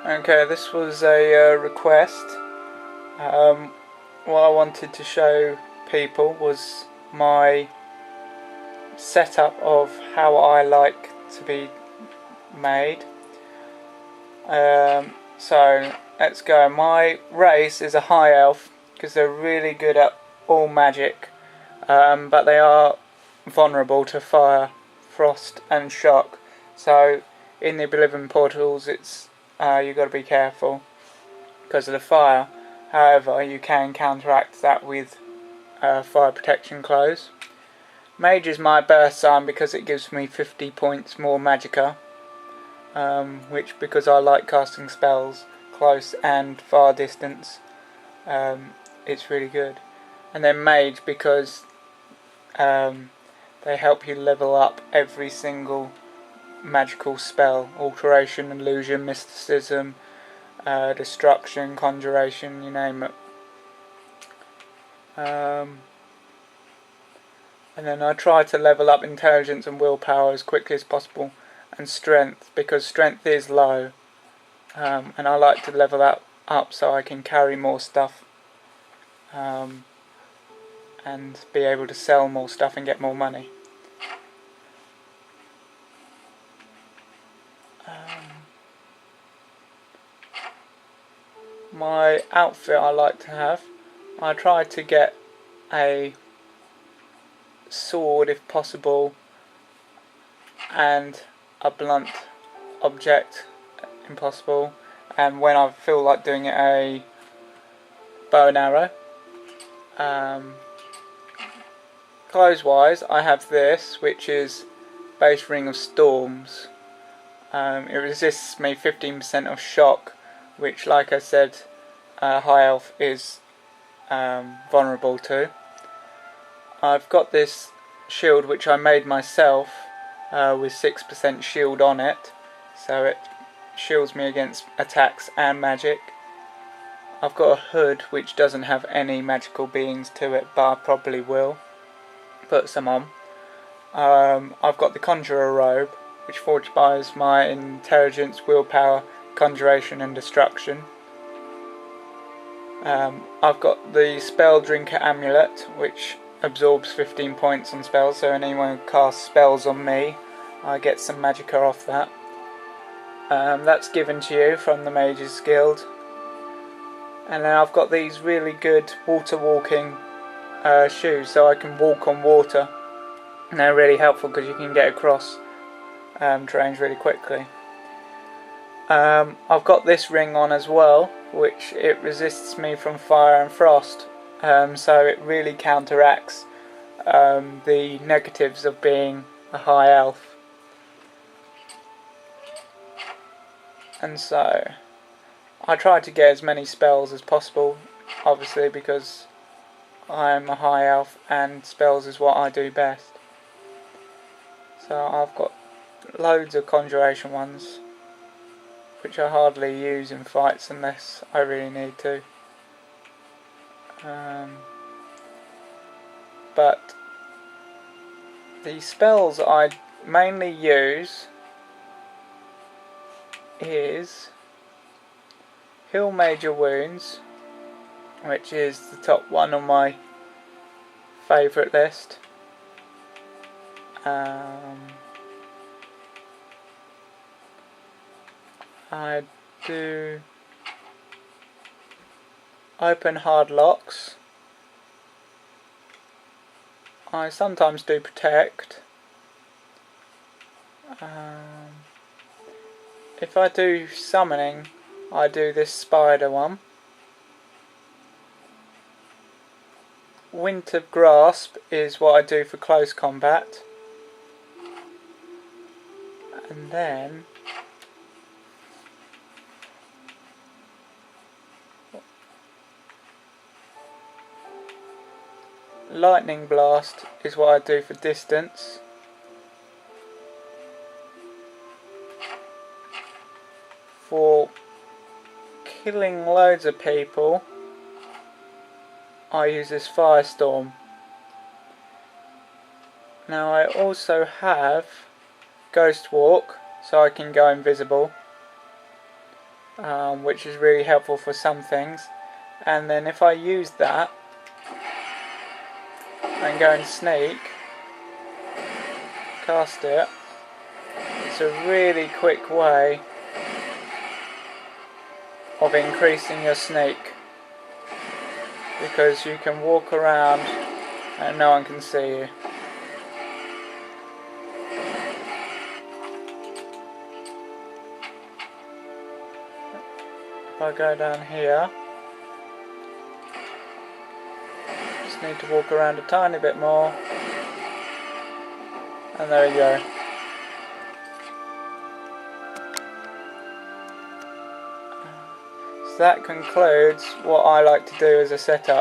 Okay, this was a request. What I wanted to show people was my setup of how I like to be made. So let's go. My race is a high elf because they're really good at all magic, but they are vulnerable to fire, frost and shock. So in the Oblivion portals you've got to be careful because of the fire. However, you can counteract that with fire protection clothes. Mage is my birth sign because it gives me 50 points more magicka, which, because I like casting spells close and far distance, it's really good. And then mage because they help you level up every single magical spell: alteration, illusion, mysticism, destruction, conjuration, you name it. And then I try to level up intelligence and willpower as quickly as possible, and strength, because strength is low, and I like to level that up so I can carry more stuff, and be able to sell more stuff and get more money. My outfit I like to have, I try to get a sword if possible and a blunt object impossible, and when I feel like doing it, a bow and arrow. Clothes wise, I have this, which is base ring of storms. It resists me 15% of shock, which, like I said, high elf is vulnerable to. I've got this shield which I made myself with 6% shield on it, so it shields me against attacks and magic. I've got a hood which doesn't have any magical beings to it, but I probably will put some on. I've got the conjurer robe, which fortifies my intelligence, willpower, conjuration and destruction. I've got the spell drinker amulet, which absorbs 15 points on spells, so anyone who casts spells on me, I get some magicka off that. That's given to you from the Mages Guild. And then I've got these really good water walking shoes, so I can walk on water, and they're really helpful because you can get across terrains really quickly. I've got this ring on as well, which it resists me from fire and frost, so it really counteracts the negatives of being a high elf. And so I try to get as many spells as possible, obviously, because I'm a high elf and spells is what I do best. So I've got loads of conjuration ones, which I hardly use in fights unless I really need to. But the spells I mainly use is heal major wounds, which is the top one on my favourite list. I do open hard locks. I sometimes do protect. If I do summoning, I do this spider one. Winter grasp is what I do for close combat. And then lightning blast is what I do for distance. For killing loads of people, I use this firestorm. Now I also have ghost walk, so I can go invisible. which is really helpful for some things. And then if I use that and go and sneak, cast it, it's a really quick way of increasing your sneak, because you can walk around and no one can see you. If I go down here, just need to walk around a tiny bit more, and there we go. So that concludes what I like to do as a setup.